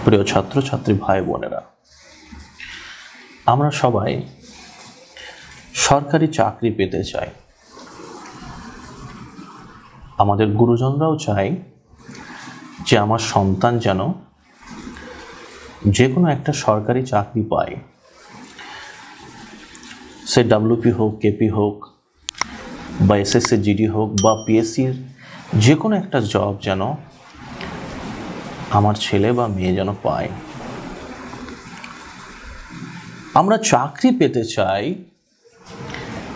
প্রিয় ছাত্রছাত্রী ভাই বোনেরা, আমরা সবাই সরকারি চাকরি পেতে চাই। আমাদের গুরুজনরাও চাই যে আমার সন্তান যেন যে কোনো একটা সরকারি চাকরি পায়, সে ডাব্লিউপি হোক, কেপি হোক, বা এসএসসি জিডি হোক, বা পিএসসির যে কোনো একটা জব যেন আমার ছেলে বা মেয়ে যেন পায়। আমরা চাকরি পেতে চাই,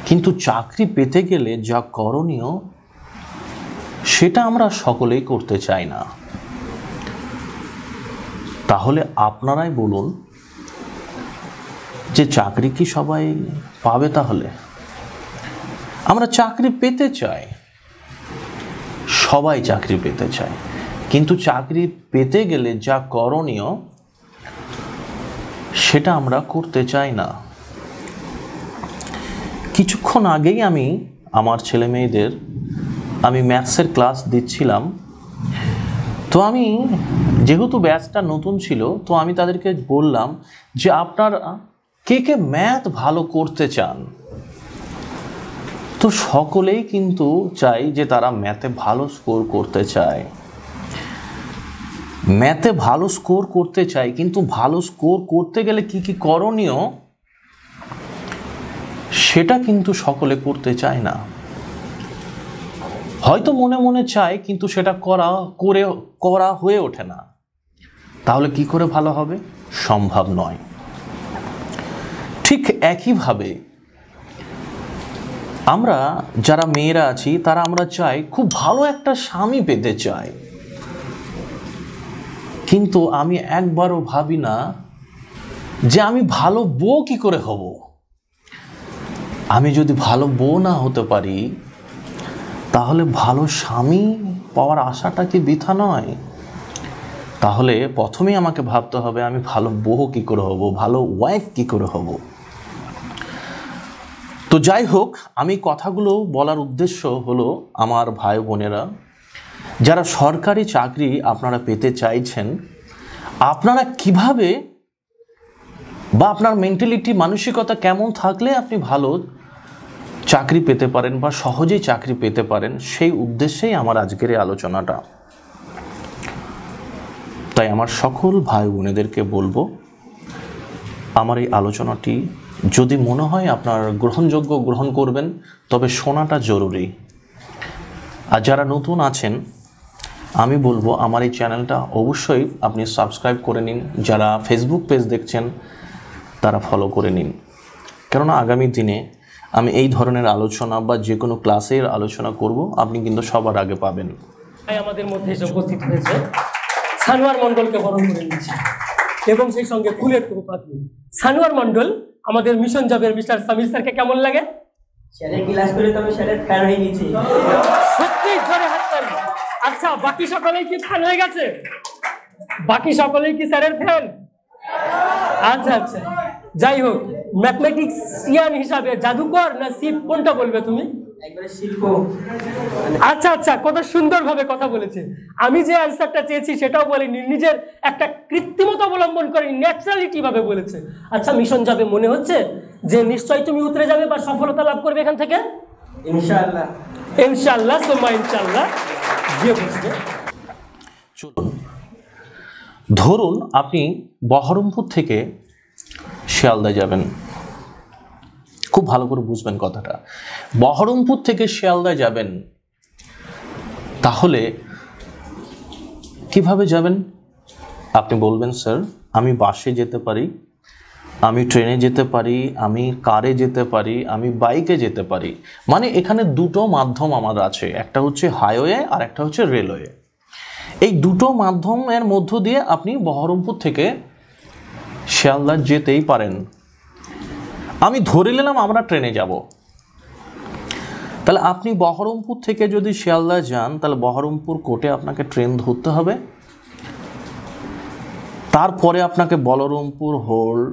কিন্তু চাকরি পেতে গেলে যা করণীয় সেটা আমরা সকলেই করতে চাই না। তাহলে আপনারাই বলুন যে চাকরি কি সবাই পাবে? তাহলে আমরা চাকরি পেতে চাই, সবাই চাকরি পেতে চায়, কিন্তু চাকরি পেতে গেলে যা করণীয় সেটা আমরা করতে চাই না। কিছুক্ষণ আগেই আমি আমার ছেলে মেয়েদের ম্যাথসের ক্লাস দিচ্ছিলাম। তো আমি যেহেতু ব্যাচটা নতুন ছিল, তো আমি তাদেরকে বললাম যে আপনারা কে কে ম্যাথ ভালো করতে চান? তো সকলেই কিন্তু চাই যে তারা ম্যাথে ভালো স্কোর করতে চায়। ম্যাথে ভালো স্কোর করতে চাই, কিন্তু ভালো স্কোর করতে গেলে কি কি করণীয় সেটা কিন্তু সকলে করতে চায় না। হয়তো মনে মনে চায়, কিন্তু সেটা করা হয়ে ওঠে না। তাহলে কি করে ভালো হবে? সম্ভব নয়। ঠিক একইভাবে আমরা যারা মেয়েরা আছি তারা আমরা চাই খুব ভালো একটা স্বামী পেতে চাই, কিন্তু আমি একবারও ভাবি না যে আমি ভালো বউ কি করে হব। আমি যদি ভালো বউ না হতে পারি, তাহলে ভালো স্বামী পাওয়ার আশাটা কি বৃথা নয়? তাহলে প্রথমেই আমাকে ভাবতে হবে আমি ভালো বউ কি করে হব, ভালো ওয়াইফ কি করে হব। তো যাই হোক, আমি কথাগুলো বলার উদ্দেশ্য হলো, আমার ভাই বোনেরা যারা সরকারি চাকরি আপনারা পেতে চাইছেন, আপনারা কিভাবে বা আপনার মেন্টালিটি, মানসিকতা কেমন থাকলে আপনি ভালো চাকরি পেতে পারেন বা সহজেই চাকরি পেতে পারেন, সেই উদ্দেশ্যেই আমার আজকের এই আলোচনাটা। তাই আমার সকল ভাই বোনেদেরকে বলবো, আমার এই আলোচনাটি যদি মনে হয় আপনার গ্রহণযোগ্য, গ্রহণ করবেন, তবে শোনাটা জরুরি। আর যারা নতুন আছেন, আমি বলবো আমার এই চ্যানেলটা অবশ্যই আপনি সাবস্ক্রাইব করে নিন। যারা ফেসবুক পেজ দেখছেন তারা ফলো করে নিন, কেননা আগামী দিনে আমি এই ধরনের আলোচনা বা যে কোনো ক্লাসের আলোচনা করব, আপনি কিন্তু সবার আগে পাবেন। আমাদের মধ্যে এসে উপস্থিত হয়েছে সানোয়ার মণ্ডলকে বরণ করে নিয়েছে, এবং সেই সঙ্গে ফুলের পাখি। সানোয়ার মণ্ডল, আমাদের মিশন জবের মিস্টার সামির স্যারকে কেমন লাগে? স্যারের ক্লাস করে তবে স্যারের ফ্যান হয়ে গেছে। সত্যি জোরে হাত তালি। আচ্ছা, বাকি সকলেই কি ফ্যান হয়ে গেছে? বাকি সকলেই কি স্যারের ফ্যান? আচ্ছা আচ্ছা, যাই হোক, ম্যাথমেটিক্সিয়ান হিসাবে জাদুকর না শিল্প, কোনটা বলবে তুমি? একবারে শিল্প। আচ্ছা আচ্ছা, কত সুন্দরভাবে কথা বলেছে। আমি যে অ্যান্সারটা চেয়েছি সেটাও বলিনি, নিজের একটা কৃত্রিমতা অবলম্বন করে ন্যাচারালিটি ভাবে বলেছে। আচ্ছা, মিশন যাবে মনে হচ্ছে যে নিশ্চয়ই তুমি উতরে যাবে বা সফলতা লাভ করবে এখান থেকে? ইনশাআল্লাহ। ইনশাআল্লাহ, সোমা ইনশাআল্লাহ। গিয়ে বসবে। চলুন, ধরুন আপনি বহরমপুর থেকে শিয়ালদা যাবেন। খুব ভালো করে বুঝবেন কথাটা। বহরমপুর থেকে শিয়ালদা যাবেন, তাহলে কিভাবে যাবেন? আপনি বলবেন, স্যার আমি বাসে যেতে পারি, আমি ট্রেনে যেতে পারি, আমি কারে যেতে পারি, আমি বাইকে যেতে পারি। মানে এখানে দুটো মাধ্যম আমার আছে, একটা হচ্ছে হাইওয়ে আর একটা হচ্ছে রেলওয়ে। এই দুটো মাধ্যমের মধ্য দিয়ে আপনি বহরমপুর থেকে শিয়ালদা যেতেই পারেন। আমি ধরে নিলাম আমরা ট্রেনে যাব, তাহলে আপনি বহরমপুর থেকে যদি শিয়ালদা যান, তাহলে বহরমপুর কোর্টে আপনাকে ট্রেন ধরতে হবে। তারপরে আপনাকে বলরামপুর হোল্ড,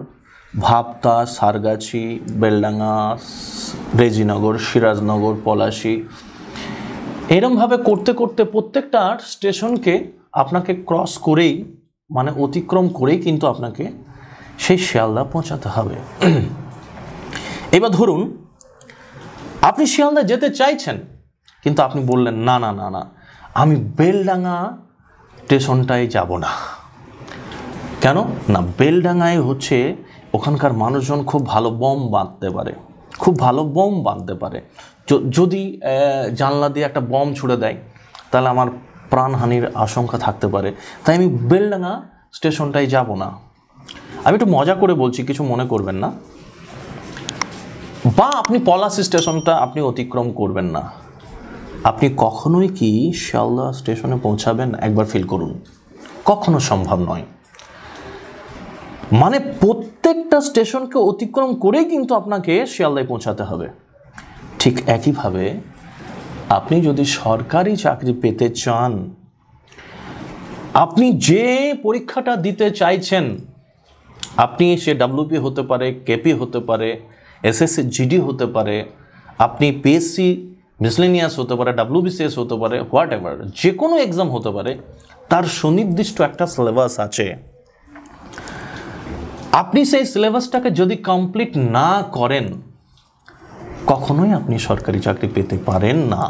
ভাবতা, সারগাছি, বেলডাঙ্গা, রেজিনগর, সিরাজনগর, পলাশী, এরমভাবে করতে করতে প্রত্যেকটা স্টেশনকে আপনাকে ক্রস করেই মানে অতিক্রম করেই কিন্তু আপনাকে সেই শিয়ালদা পৌঁছাতে হবে। এবার ধরুন আপনি শিয়ালদা যেতে চাইছেন, কিন্তু আপনি বললেন না না না না, আমি বেলডাঙ্গা স্টেশনটায় যাব না। কেন না? বেলডাঙ্গায় হচ্ছে ওখানকার মানুষজন খুব ভালো বোম বাঁধতে পারে, খুব ভালো বোম বাঁধতে পারে। যদি জানলা দিয়ে একটা বম ছুড়ে দেয় তাহলে আমার প্রাণহানির আশঙ্কা থাকতে পারে, তাই আমি বেলডাঙ্গা স্টেশনটায় যাব না। আমি একটু মজা করে বলছি, কিছু মনে করবেন না। বা আপনি পলাশ স্টেশনটা আপনি অতিক্রম করবেন না। আপনি কখনোই কি শিয়ালদা স্টেশনে পৌঁছাবেন? একবার ফিল করুন, কখনো সম্ভব নয়। মানে প্রত্যেকটা স্টেশনকে অতিক্রম করেই কিন্তু আপনাকে শিয়ালদায় পৌঁছাতে হবে। ঠিক একইভাবে আপনি যদি সরকারি চাকরি পেতে চান, আপনি যে পরীক্ষাটা দিতে চাইছেন, আপনি সে ডাব্লিউপি হতে পারে, কেপি হতে পারে, এসএসসি জিডি হতে পারে, আপনি পিএসসি মিসলেনিয়াস হতে পারে, ডাব্লিউবিসিএস হতে পারে, হোয়াট এভার, যে কোনো এক্সাম হতে পারে, তার সুনির্দিষ্ট একটা সিলেবাস আছে। আপনি সেই সিলেবাসটাকে যদি কমপ্লিট না করেন, কখনোই আপনি সরকারি চাকরি পেতে পারেন না।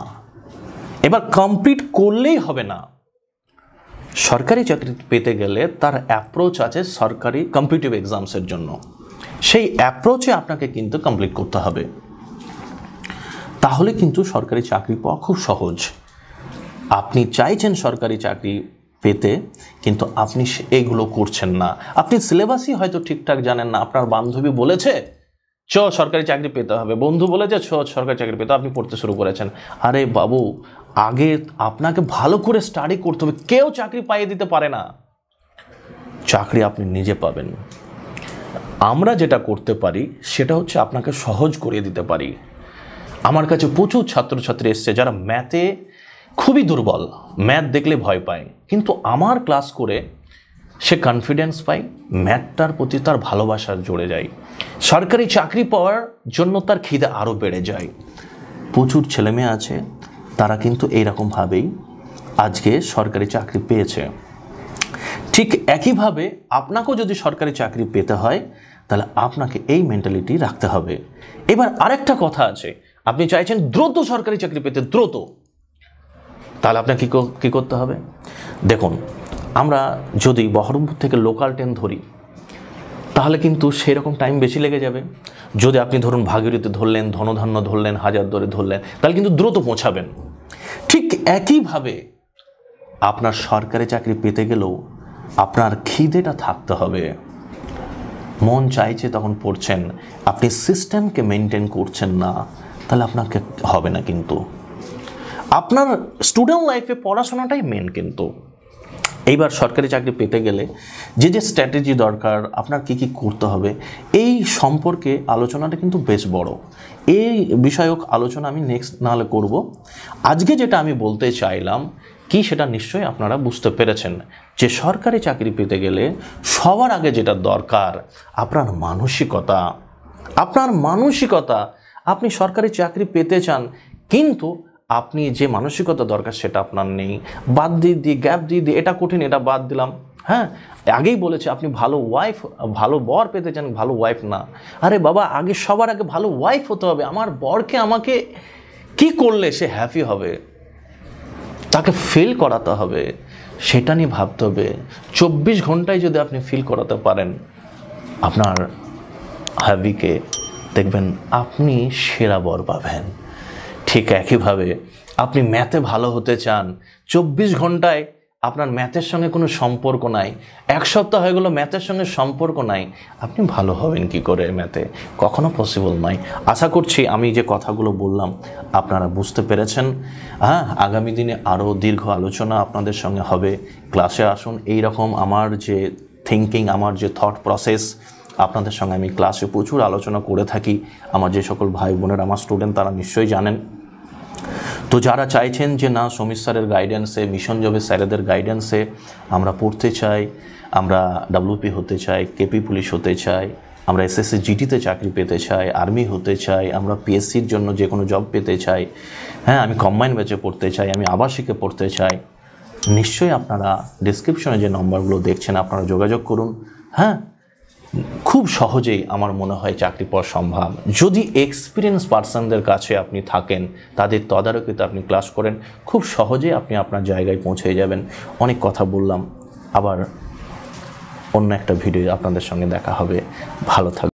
এবার কমপ্লিট করলেই হবে না। সরকারি চাকরি পেতে গেলে তার অ্যাপ্রোচ আছে সরকারি কম্পিটিটিভ এক্সামসের জন্য। সেই অ্যাপ্রোচে আপনাকে কিন্তু কমপ্লিট করতে হবে, তাহলে কিন্তু সরকারি চাকরি পাওয়া খুব সহজ। আপনি চাইছেন সরকারি চাকরি পেতে, কিন্তু আপনি এগুলো করছেন না। আপনি সিলেবাসই হয়তো ঠিকঠাক জানেন না। আপনার বান্ধবী বলেছে সরকারি চাকরি পেতে হবে, বন্ধু বলেছে সরকারি চাকরি পেতে, আপনি পড়তে শুরু করেছেন। আরে বাবু, আগে আপনাকে ভালো করে স্টাডি করতে হবে। কেউ চাকরি পাইয়ে দিতে পারে না, চাকরি আপনি নিজে পাবেন। আমরা যেটা করতে পারি সেটা হচ্ছে আপনাকে সহজ করিয়ে দিতে পারি। আমার কাছে প্রচুর ছাত্রছাত্রী এসছে যারা ম্যাথে খুবই দুর্বল, ম্যাথ দেখলে ভয় পায়, কিন্তু আমার ক্লাস করে সে কনফিডেন্স পায়, ম্যাথটার প্রতি তার ভালোবাসা জুড়ে যায়, সরকারি চাকরি পাওয়ার জন্য তার খিদে আরও বেড়ে যায়। প্রচুর ছেলেমেয়ে আছে তারা কিন্তু এইরকমভাবেই আজকে সরকারি চাকরি পেয়েছে। ঠিক একইভাবে আপনাকেও যদি সরকারি চাকরি পেতে হয়, তাহলে আপনাকে এই মেন্টালিটি রাখতে হবে। এবার আরেকটা কথা আছে, আপনি চাইছেন দ্রুত সরকারি চাকরি পেতে, দ্রুত, তাহলে আপনাকে কী করতে হবে? দেখুন, আমরা যদি বহরমপুর থেকে লোকাল ট্রেন ধরি তাহলে কিন্তু সেরকম টাইম বেশি লেগে যাবে। যদি আপনি ধরুন ভাগীরথী ধরলেন, ধনধান্য ধরলেন, হাজারদুয়ারি ধরলেন, তাহলে কিন্তু দ্রুত পৌঁছাবেন। ঠিক একইভাবে আপনার সরকারি চাকরি পেতে গেলেও আপনার খিদেটা থাকতে হবে। মন চাইছে তখন পড়ছেন, আপনি সিস্টেমকে মেনটেন করছেন না, তাহলে আপনাকে হবে না। কিন্তু আপনার স্টুডেন্ট লাইফে পড়াশোনাটাই মেন। কিন্তু এইবার সরকারি চাকরি পেতে গেলে যে যে স্ট্র্যাটেজি দরকার, আপনার কি কি করতে হবে, এই সম্পর্কে আলোচনাটা কিন্তু বেশ বড়। এই বিষয়ক আলোচনা আমি নেক্সট নাহলে করব। আজকে যেটা আমি বলতে চাইলাম কি, সেটা নিশ্চয়ই আপনারা বুঝতে পেরেছেন যে সরকারি চাকরি পেতে গেলে সবার আগে যেটা দরকার আপনার মানসিকতা। আপনার মানসিকতা, আপনি সরকারি চাকরি পেতে চান, কিন্তু আপনি যে মানসিকতা দরকার সেটা আপনার নেই। বাদ দিয়ে গ্যাপ দিয়ে এটা কঠিন, এটা বাদ দিলাম। হ্যাঁ, আগেই বলেছে আপনি ভালো ওয়াইফ, ভালো বর পেতে চান, ভালো ওয়াইফ না। আরে বাবা, আগে সবার আগে ভালো ওয়াইফ হতে হবে। আমার বরকে আমাকে কি করলে সে হ্যাপি হবে, তাকে ফিল করাতে হবে, সেটা নিয়ে ভাবতে হবে। 24 ঘন্টায় যদি আপনি ফিল করাতে পারেন আপনার হাবিকে, দেখবেন আপনি সেরা বর পাবেন। ঠিক একইভাবে আপনি ম্যাথে ভালো হতে চান, 24 ঘন্টায় আপনার ম্যাথের সঙ্গে কোনো সম্পর্ক নাই, 1 সপ্তাহ হয়ে গেলো ম্যাথের সঙ্গে সম্পর্ক নাই, আপনি ভালো হবেন কি করে ম্যাথে? কখনো পসিবল নয়। আশা করছি আমি যে কথাগুলো বললাম আপনারা বুঝতে পেরেছেন। হ্যাঁ, আগামী দিনে আরও দীর্ঘ আলোচনা আপনাদের সঙ্গে হবে। ক্লাসে আসুন। এই রকম আমার যে থিঙ্কিং, আমার যে থট প্রসেস, আপনাদের সঙ্গে আমি ক্লাসে প্রচুর আলোচনা করে থাকি। আমার যে সকল ভাই বোনের আমার স্টুডেন্ট, তারা নিশ্চয়ই জানেন। তো যারা চাইছেন যে না সমীর স্যারের গাইডেন্সে, মিশন জবে স্যারেদের গাইডেন্সে আমরা পড়তে চাই, আমরা ডাব্লিউপি হতে চাই, কেপি পুলিশ হতে চাই, আমরা এসএসসি জিডিতে চাকরি পেতে চাই, আর্মি হতে চাই, আমরা পিএসসির জন্য যে কোনো জব পেতে চাই, হ্যাঁ, আমি কম্বাইন ব্যাচে পড়তে চাই, আমি আবাসিকে পড়তে চাই, নিশ্চয়ই আপনারা ডেসক্রিপশনে যে নম্বরগুলো দেখছেন আপনারা যোগাযোগ করুন। হ্যাঁ, খুব সহজেই আমার মনে হয় চাকরি পাওয়া সম্ভব যদি এক্সপিরিয়েন্স পার্সনদের কাছে আপনি থাকেন, তাদের তদারকিতে আপনি ক্লাস করেন, খুব সহজেই আপনি আপনার জায়গায় পৌঁছে যাবেন। অনেক কথা বললাম, আবার অন্য একটা ভিডিও আপনাদের সঙ্গে দেখা হবে। ভালো থাকবেন।